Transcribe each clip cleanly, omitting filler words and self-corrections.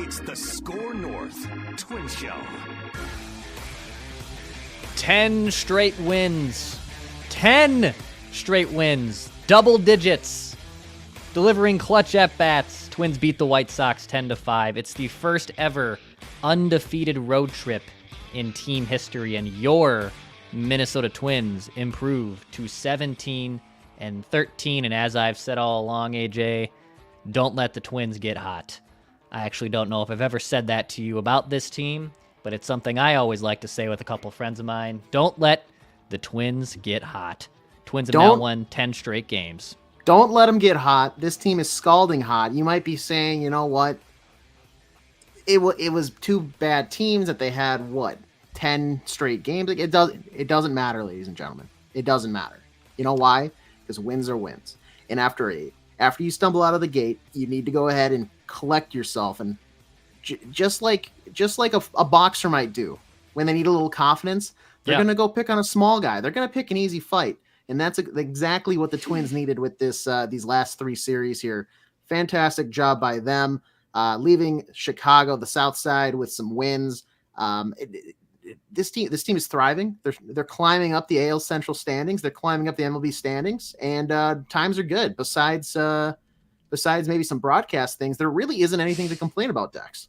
It's the Score North Twin Show. 10 straight wins. 10 straight wins. Double digits. Delivering clutch at-bats. Twins beat the White Sox 10-5. It's the first ever undefeated road trip in team history, and your Minnesota Twins improved to 17-13. And as I've said all along, AJ, don't let the Twins get hot. I actually don't know if I've ever said that to you about this team, but it's something I always like to say with a couple friends of mine. Don't let the Twins get hot. Twins have now won 10 straight games. Don't let them get hot. This team is scalding hot. You might be saying, you know what? It was two bad teams that they had, 10 straight games? It doesn't matter, ladies and gentlemen. It doesn't matter. You know why? Because wins are wins. And after you stumble out of the gate, you need to go ahead and collect yourself, and just like a boxer might do when they need a little confidence, they're going to go pick on a small guy. They're going to pick an easy fight, and that's exactly what the Twins needed with these last three series here. Fantastic job by them, leaving Chicago, the South Side, with some wins. This team is thriving. They're climbing up the AL Central standings. They're climbing up the MLB standings, and times are good. Besides maybe some broadcast things, there really isn't anything to complain about, Dex.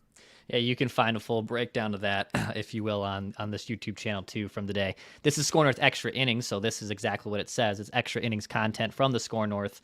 Yeah, you can find a full breakdown of that, if you will, on this YouTube channel too from the day. This is Score North Extra Innings, so this is exactly what it says. It's Extra Innings content from the Score North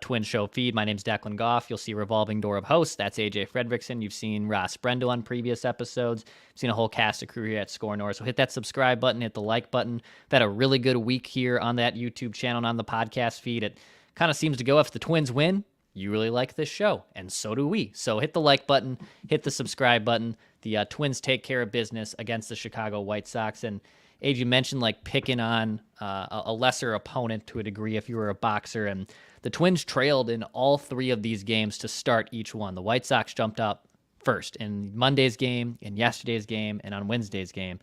Twin Show feed. My name's Declan Goff. You'll see a revolving door of hosts. That's AJ Fredrickson. You've seen Ross Brendo on previous episodes. You've seen a whole cast of crew here at Score North. So hit that subscribe button, hit the like button. We've had a really good week here on that YouTube channel and on the podcast feed. It kind of seems to go, if the Twins win, you really like this show, and so do we. So hit the like button, hit the subscribe button. The Twins take care of business against the Chicago White Sox. And AJ, you mentioned picking on a lesser opponent to a degree if you were a boxer. And the Twins trailed in all three of these games to start each one. The White Sox jumped up first in Monday's game, in yesterday's game, and on Wednesday's game.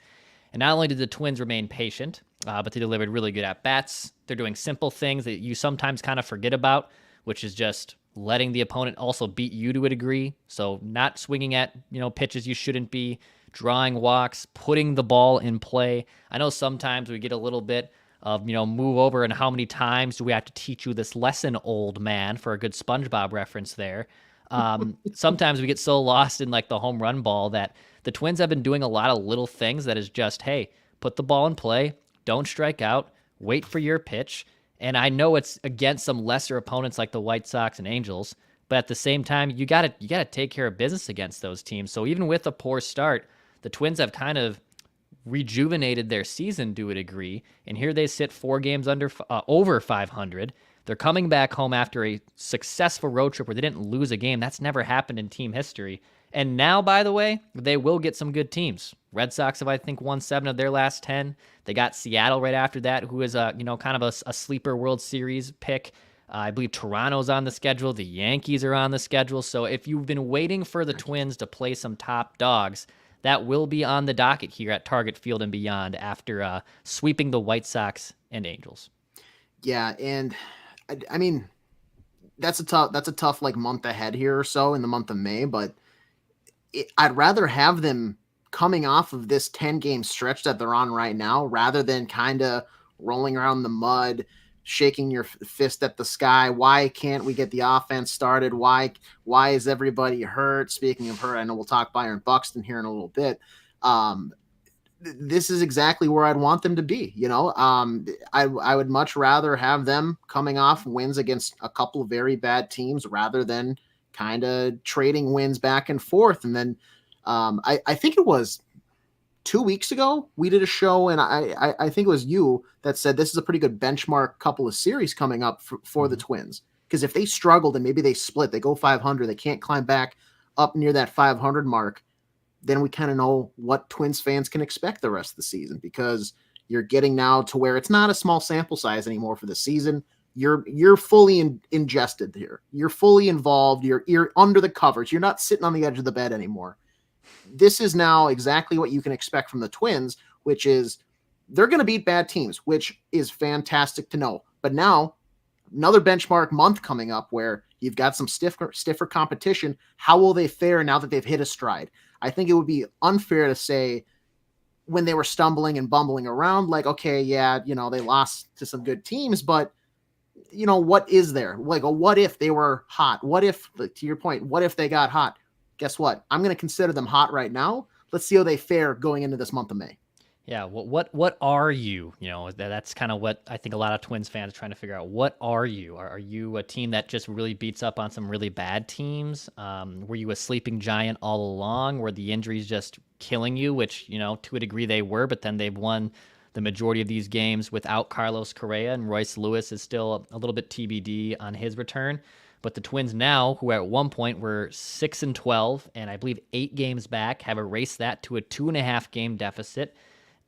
And not only did the Twins remain patient, but they delivered really good at-bats. They're doing simple things that you sometimes kind of forget about, which is just letting the opponent also beat you to a degree. So not swinging at, pitches you shouldn't be, drawing walks, putting the ball in play. I know sometimes we get a little bit of, move over and how many times do we have to teach you this lesson, old man, for a good SpongeBob reference there. Sometimes we get so lost in the home run ball that the Twins have been doing a lot of little things that is just, hey, put the ball in play, don't strike out, wait for your pitch. And I know it's against some lesser opponents like the White Sox and Angels, but at the same time, you gotta take care of business against those teams. So even with a poor start, the Twins have kind of rejuvenated their season to a degree, and here they sit 4 games over 500. They're coming back home after a successful road trip where they didn't lose a game. That's never happened in team history. And now, by the way, they will get some good teams. Red Sox have, I think, won 7 of their last 10. They got Seattle right after that, who is kind of a sleeper World Series pick. I believe Toronto's on the schedule. The Yankees are on the schedule. So if you've been waiting for the Twins to play some top dogs, that will be on the docket here at Target Field and beyond after sweeping the White Sox and Angels. Yeah, and I mean, that's a tough month ahead here or so in the month of May, but I'd rather have them coming off of this 10-game stretch that they're on right now rather than kind of rolling around in the mud, shaking your fist at the sky. Why can't we get the offense started? Why is everybody hurt? Speaking of hurt, I know we'll talk Byron Buxton here in a little bit. This is exactly where I'd want them to be. I would much rather have them coming off wins against a couple of very bad teams rather than kind of trading wins back and forth. And then I think it was 2 weeks ago, we did a show, and I think it was you that said this is a pretty good benchmark couple of series coming up for the Twins. Because if they struggled and maybe they split, they go 500, they can't climb back up near that 500 mark, then we kind of know what Twins fans can expect the rest of the season, because you're getting now to where it's not a small sample size anymore for the season. You're fully ingested here. You're fully involved. You're under the covers. You're not sitting on the edge of the bed anymore. This is now exactly what you can expect from the Twins, which is they're going to beat bad teams, which is fantastic to know. But now another benchmark month coming up where You've got some stiffer competition. How will they fare now that they've hit a stride? I think it would be unfair to say when they were stumbling and bumbling around, like, okay, yeah, they lost to some good teams, but what is there? Like, what if they were hot? What if, to your point, what if they got hot? Guess what? I'm going to consider them hot right now. Let's see how they fare going into this month of May. Yeah, what are you? That's kind of what I think a lot of Twins fans are trying to figure out. What are you? Are you a team that just really beats up on some really bad teams? Were you a sleeping giant all along? Were the injuries just killing you? Which, to a degree they were, but then they've won the majority of these games without Carlos Correa, and Royce Lewis is still a little bit TBD on his return. But the Twins now, who at one point were 6-12, and I believe 8 games back, have erased that to a 2.5 game deficit.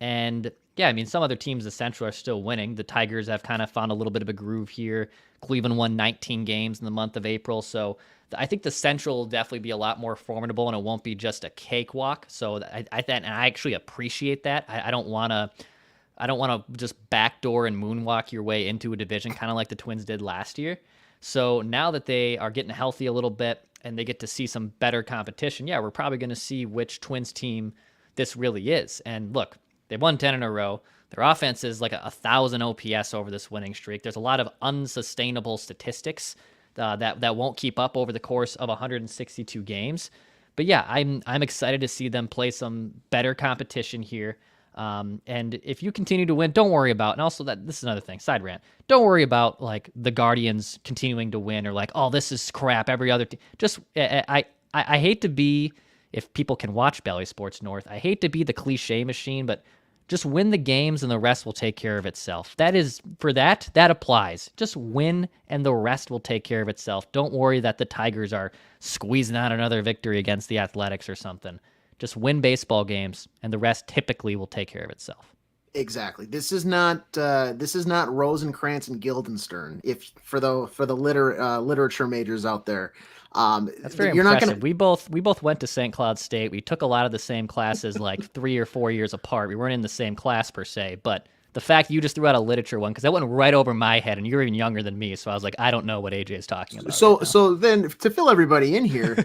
And yeah, I mean, some other teams in the Central are still winning. The Tigers have kind of found a little bit of a groove here. Cleveland won 19 games in the month of April. So I think the Central will definitely be a lot more formidable, and it won't be just a cakewalk. So I actually appreciate that. I don't want to just backdoor and moonwalk your way into a division, kind of like the Twins did last year. So now that they are getting healthy a little bit and they get to see some better competition, yeah, we're probably going to see which Twins team this really is. And look, they've won 10 in a row. Their offense is like 1,000 OPS over this winning streak. There's a lot of unsustainable statistics that won't keep up over the course of 162 games. But yeah, I'm excited to see them play some better competition here. And if you continue to win, don't worry about, and also this is another thing, side rant, don't worry about like the Guardians continuing to win or like, oh, this is crap, every other team. Just, I hate to be, if people can watch Bally Sports North, I hate to be the cliche machine, but just win the games and the rest will take care of itself. That applies. Just win and the rest will take care of itself. Don't worry that the Tigers are squeezing out another victory against the Athletics or something. Just win baseball games, and the rest typically will take care of itself. Exactly. This is not Rosencrantz and Guildenstern. If for the literature majors out there, that's very impressive. We both went to St. Cloud State. We took a lot of the same classes, like 3 or 4 years apart. We weren't in the same class per se, but the fact you just threw out a literature one, because that went right over my head, and you're even younger than me, so I was like, I don't know what AJ is talking about. So then to fill everybody in here.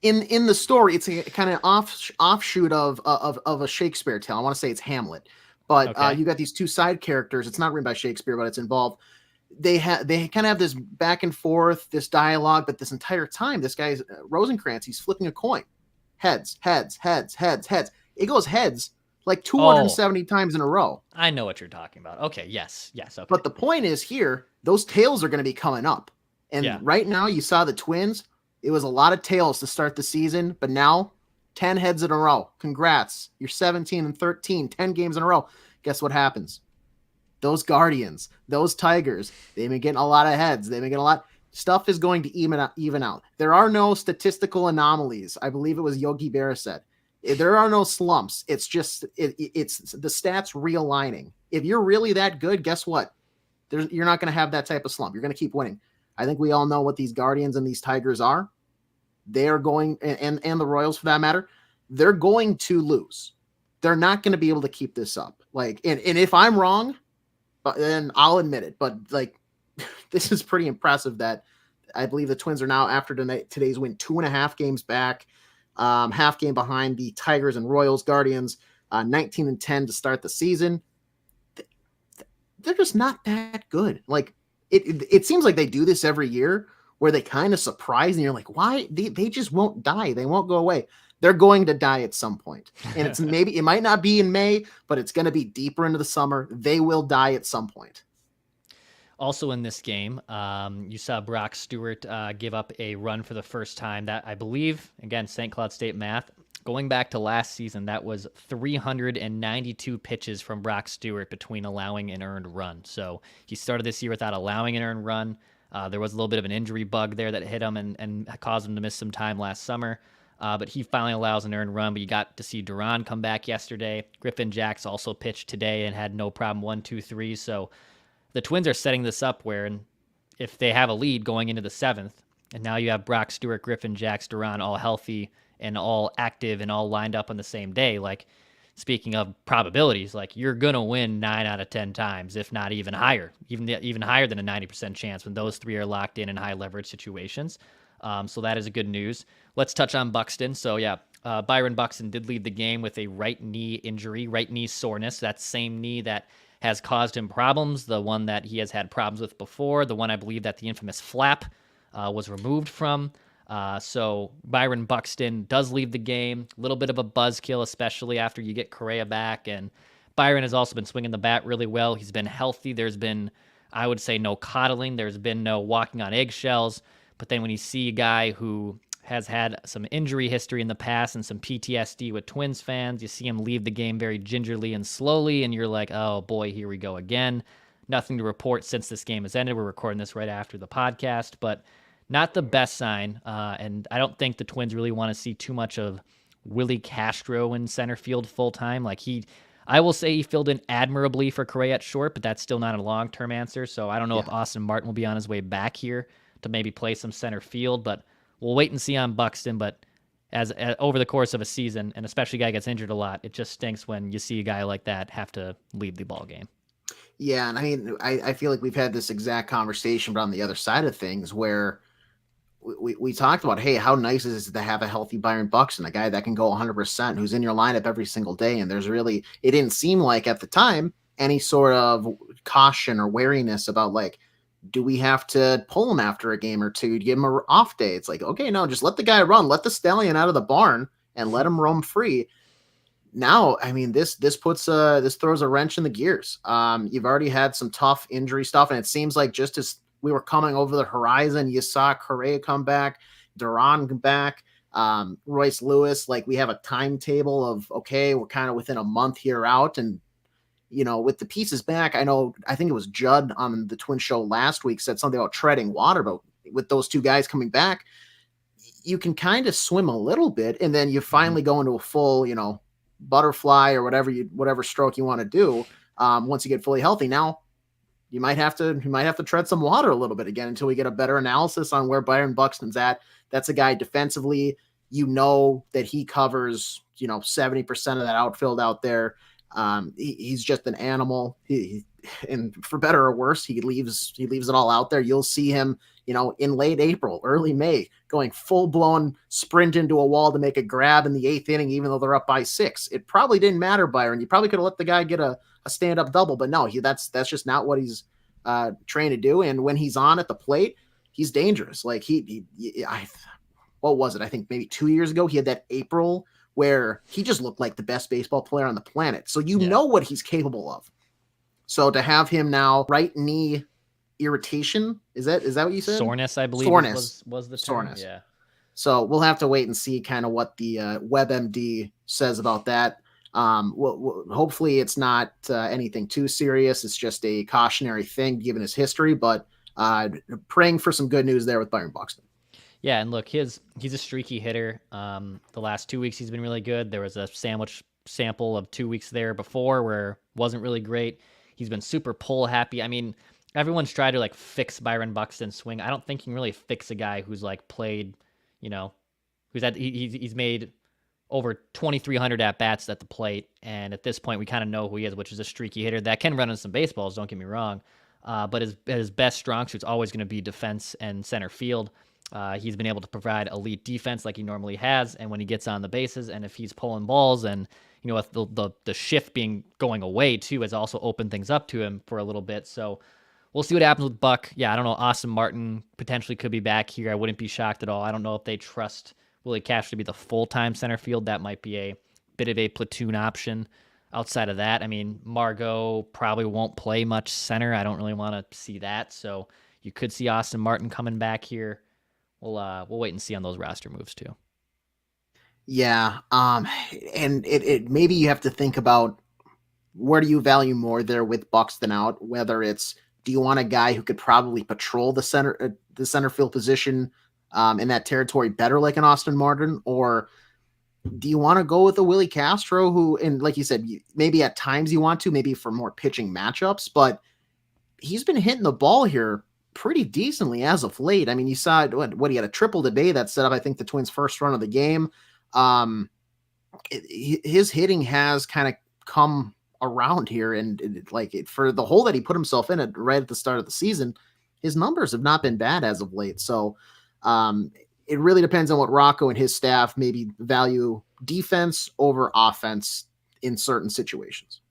In the story, it's a kind of offshoot of a Shakespeare tale. I want to say it's Hamlet, but okay. You got these two side characters. It's not written by Shakespeare, but it's involved. They kind of have this back and forth, this dialogue, but this entire time, this guy's Rosencrantz, he's flipping a coin, heads, heads, heads, heads, heads. It goes heads like 270 times in a row. I know what you're talking about. Okay, yes. Okay. But the point is here, those tails are going to be coming up, and right now you saw the Twins. It was a lot of tails to start the season, but now 10 heads in a row. Congrats. You're 17-13, 10 games in a row. Guess what happens? Those Guardians, those Tigers, they've been getting a lot of heads. They've been getting a lot. Stuff is going to even out. There are no statistical anomalies. I believe it was Yogi Berra said. There are no slumps. It's just it's the stats realigning. If you're really that good, guess what? You're not going to have that type of slump. You're going to keep winning. I think we all know what these Guardians and these Tigers are. They are going, and the Royals for that matter, they're going to lose. They're not going to be able to keep this up. Like, and if I'm wrong, then I'll admit it. But like, this is pretty impressive that I believe the Twins are now, after today's win, 2.5 games back, half game behind the Tigers and Royals. Guardians 19-10 to start the season. They're just not that good. Like, it seems like they do this every year, where they kind of surprise and you're like, why? They just won't die. They won't go away. They're going to die at some point. And it might not be in May, but it's going to be deeper into the summer. They will die at some point. Also in this game, you saw Brock Stewart give up a run for the first time. That, I believe, again, St. Cloud State math, going back to last season, that was 392 pitches from Brock Stewart between allowing an earned run. So he started this year without allowing an earned run. There was a little bit of an injury bug there that hit him and caused him to miss some time last summer. But he finally allows an earned run. But you got to see Duran come back yesterday. Griffin Jacks also pitched today and had no problem 1, 2, 3. So the Twins are setting this up where, and if they have a lead going into the 7th, and now you have Brock Stewart, Griffin Jacks, Duran all healthy and all active and all lined up on the same day, like, speaking of probabilities, like you're going to win 9 out of 10 times, if not even higher, even higher than a 90% chance when those 3 are locked in high leverage situations. So that is a good news. Let's touch on Buxton. So yeah, Byron Buxton did leave the game with a right knee injury, right knee soreness. That same knee that has caused him problems, the one that he has had problems with before, the one I believe that the infamous flap was removed from. So Byron Buxton does leave the game. A little bit of a buzzkill, especially after you get Correa back. And Byron has also been swinging the bat really well. He's been healthy. There's been, I would say, no coddling. There's been no walking on eggshells. But then when you see a guy who has had some injury history in the past and some PTSD with Twins fans, you see him leave the game very gingerly and slowly, and you're like, oh boy, here we go again. Nothing to report since this game has ended. We're recording this right after the podcast, but not the best sign. And I don't think the Twins really want to see too much of Willie Castro in center field full time. I will say he filled in admirably for Correa at short, but that's still not a long-term answer. So I don't know if Austin Martin will be on his way back here to maybe play some center field, but we'll wait and see on Buxton. But as over the course of a season, and especially a guy gets injured a lot, it just stinks when you see a guy like that have to leave the ball game. Yeah, and I mean, I feel like we've had this exact conversation, but on the other side of things, where we talked about, hey, how nice is it to have a healthy Byron Buxton, a guy that can go 100%, who's in your lineup every single day. And it didn't seem like at the time any sort of caution or wariness about like, do we have to pull him after a game or two to give him an off day? It's like, okay, no, just let the guy run, let the stallion out of the barn and let him roam free. Now, I mean, this throws a wrench in the gears. You've already had some tough injury stuff, and it seems like just as we were coming over the horizon, you saw Correa come back, Duran come back, Royce Lewis. Like, we have a timetable of, okay, we're kind of within a month here out, and with the pieces back, I think it was Judd on the Twin Show last week said something about treading water, but with those two guys coming back, you can kind of swim a little bit, and then you finally go into a full, butterfly or whatever stroke you want to do. Once you get fully healthy, now you might have to tread some water a little bit again until we get a better analysis on where Byron Buxton's at. That's a guy defensively, that he covers, 70% of that outfield out there. He's just an animal. And for better or worse, he leaves it all out there. You'll see him, in late April, early May, going full blown sprint into a wall to make a grab in the 8th inning, even though they're up by 6. It probably didn't matter, Byron. You probably could have let the guy get a stand up double, but no, that's just not what he's trained to do. And when he's on at the plate, he's dangerous. Like what was it? I think maybe 2 years ago, he had that April where he just looked like the best baseball player on the planet. So know what he's capable of. So to have him now, right knee irritation, is that what you said? Soreness, I believe was the term. Soreness. Yeah. So we'll have to wait and see kind of what the WebMD says about that. Hopefully it's not anything too serious. It's just a cautionary thing given his history, but praying for some good news there with Byron Buxton. Yeah, and look, he's a streaky hitter. The last 2 weeks he's been really good. There was a sandwich sample of 2 weeks there before where it wasn't really great. He's been super pull happy. I mean, everyone's tried to fix Byron Buxton's swing. I don't think you can really fix a guy who's played, he's made over 2,300 at bats at the plate, and at this point we kind of know who he is, which is a streaky hitter that can run in some baseballs. Don't get me wrong, but his best strong suit's always going to be defense and center field. He's been able to provide elite defense like he normally has, and when he gets on the bases, and if he's pulling balls, and with the shift going away too, has also opened things up to him for a little bit. So we'll see what happens with Buck. Yeah, I don't know. Austin Martin potentially could be back here. I wouldn't be shocked at all. I don't know if they trust Willie Castro to be the full-time center field. That might be a bit of a platoon option. Outside of that, I mean, Margot probably won't play much center. I don't really want to see that. So you could see Austin Martin coming back here. We'll wait and see on those roster moves too. Yeah, and it maybe you have to think about where do you value more there with Buxton out, whether it's, do you want a guy who could probably patrol the center field position in that territory better like an Austin Martin, or do you want to go with a Willie Castro who, and like you said, maybe at times you want to, maybe for more pitching matchups, but he's been hitting the ball here pretty decently as of late. I mean, you saw what he had a triple today that set up, I think, the Twins' first run of the game. his hitting has kind of come around here, and for the hole that he put himself in right at the start of the season, his numbers have not been bad as of late. So it really depends on what Rocco and his staff maybe value defense over offense in certain situations.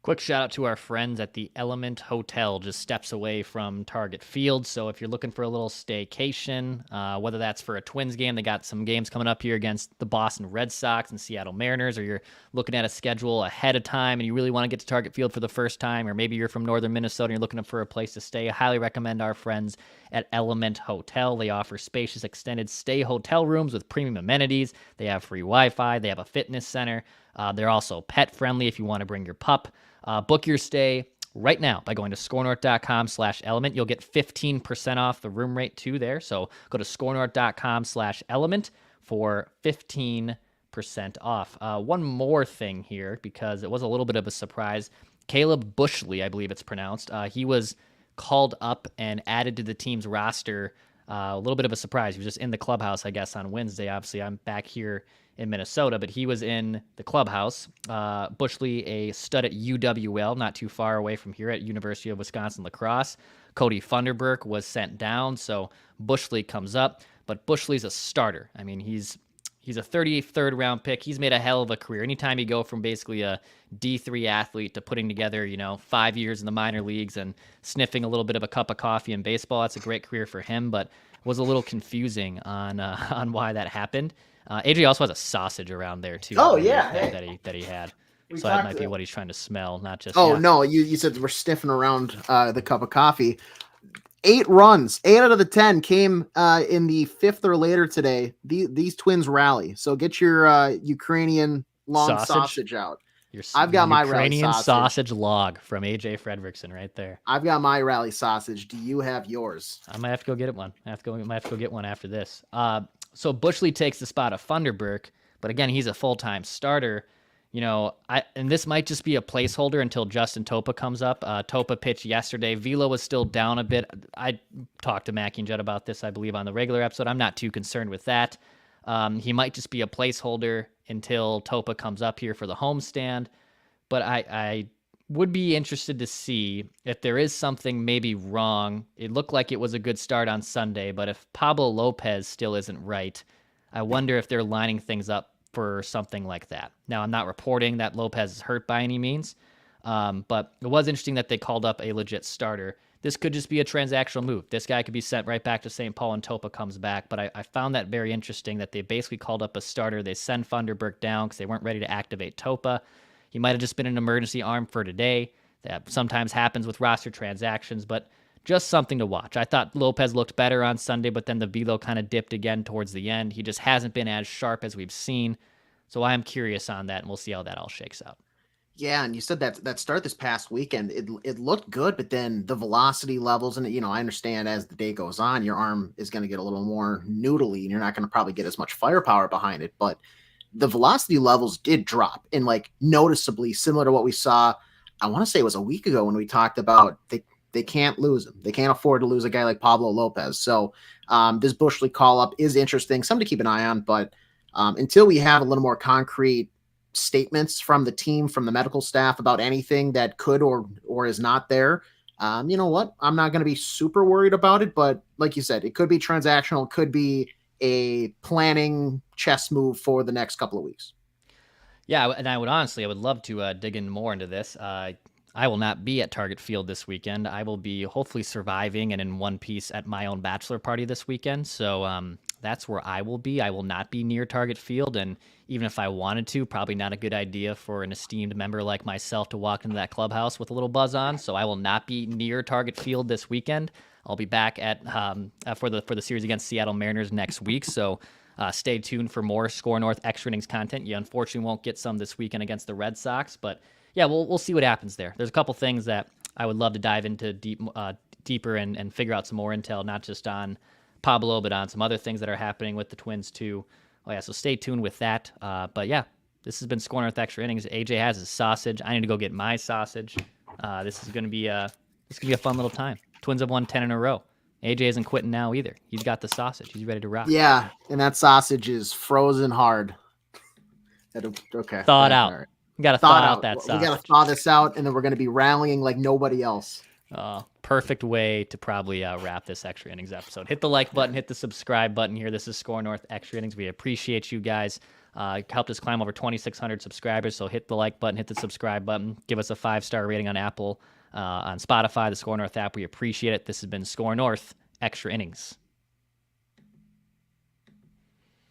Quick shout out to our friends at the Element Hotel, just steps away from Target Field. So if you're looking for a little staycation, whether that's for a Twins game, they got some games coming up here against the Boston Red Sox and Seattle Mariners, or you're looking at a schedule ahead of time and you really want to get to Target Field for the first time, or maybe you're from northern Minnesota and you're looking for a place to stay, I highly recommend our friends at Element Hotel. They offer spacious extended stay hotel rooms with premium amenities. They have free Wi-Fi. They have a fitness center. They're also pet friendly if you want to bring your pup. Book your stay right now by going to scorenorth.com/element. You'll get 15% off the room rate too there. So go to scorenorth.com/element for 15% off. One more thing here, because it was a little bit of a surprise. Caleb Bushley, I believe it's pronounced. He was called up and added to the team's roster. A little bit of a surprise. He was just in the clubhouse, I guess, on Wednesday. Obviously, I'm back here in Minnesota, but he was in the clubhouse. Bushley, a stud at UWL, not too far away from here at University of Wisconsin-La Crosse. Cody Funderburk was sent down, so Bushley comes up, but Bushley's a starter. I mean, he's a 33rd round pick. He's made a hell of a career. Anytime you go from basically a D3 athlete to putting together, 5 years in the minor leagues and sniffing a little bit of a cup of coffee in baseball, that's a great career for him, but was a little confusing on why that happened. AJ also has a sausage around there too. Oh yeah, that he had. So that might be what he's trying to smell, not just. Oh yeah. No, you said we're sniffing around the cup of coffee. 8 runs, 8 out of the 10 came in the 5th or later today. These Twins rally. So get your Ukrainian long sausage out. I've got my Ukrainian rally sausage log from AJ Fredrickson right there. I've got my rally sausage. Do you have yours? I might have to go get one. I might have to go get one after this. So Bushley takes the spot of Funderburk, but again, he's a full-time starter. And this might just be a placeholder until Justin Topa comes up. Topa pitched yesterday. Vila was still down a bit. I talked to Mackie and Judd about this, I believe, on the regular episode. I'm not too concerned with that. He might just be a placeholder until Topa comes up here for the homestand. But I would be interested to see if there is something maybe wrong. It looked like it was a good start on Sunday, but if Pablo Lopez still isn't right, I wonder if they're lining things up for something like that. Now, I'm not reporting that Lopez is hurt by any means, but it was interesting that they called up a legit starter. This could just be a transactional move. This guy could be sent right back to St. Paul and Topa comes back, but I found that very interesting that they basically called up a starter. They send Funderburk down because they weren't ready to activate Topa. He might have just been an emergency arm for today. That sometimes happens with roster transactions, but just something to watch. I thought Lopez looked better on Sunday, but then the velo kind of dipped again towards the end. He just hasn't been as sharp as we've seen. So I am curious on that, and we'll see how that all shakes out. Yeah, and you said that start this past weekend, it looked good, but then the velocity levels, and I understand as the day goes on, your arm is going to get a little more noodly, and you're not going to probably get as much firepower behind it, but the velocity levels did drop, and noticeably similar to what we saw, I want to say it was a week ago when we talked about they can't lose him. They can't afford to lose a guy like Pablo Lopez. So this Bushley call-up is interesting, something to keep an eye on, but until we have a little more concrete statements from the team, from the medical staff about anything that could or is not there, you know what? I'm not going to be super worried about it, but like you said, it could be transactional, could be a planning chess move for the next couple of weeks. Yeah, and I would love to dig in more into this. I will not be at Target Field this weekend. I will be hopefully surviving and in one piece at my own bachelor party this weekend. So that's where I will be. I will not be near Target Field, and even if I wanted to, probably not a good idea for an esteemed member like myself to walk into that clubhouse with a little buzz on. So I will not be near Target Field this weekend. I'll be back at for the series against Seattle Mariners next week. So stay tuned for more Score North Extra Innings content. You unfortunately won't get some this weekend against the Red Sox, but yeah, we'll see what happens there. There's a couple things that I would love to dive into deeper and figure out some more intel, not just on Pablo, but on some other things that are happening with the Twins too. Oh yeah, so stay tuned with that. But yeah, this has been Score North Extra Innings. AJ has his sausage. I need to go get my sausage. This is gonna be a fun little time. Twins have won 10 in a row. AJ isn't quitting now either. He's got the sausage. He's ready to rock. Yeah, and that sausage is frozen hard. Okay. Thaw it out. All right. You got to thaw out that sausage. We got to thaw this out, and then we're going to be rallying like nobody else. Perfect way to probably wrap this Extra Innings episode. Hit the like button, hit the subscribe button here. This is Score North Extra Innings. We appreciate you guys. Helped us climb over 2,600 subscribers, so hit the like button, hit the subscribe button. Give us a 5-star rating on Apple, on Spotify, the Score North app. We appreciate it. This has been Score North Extra Innings.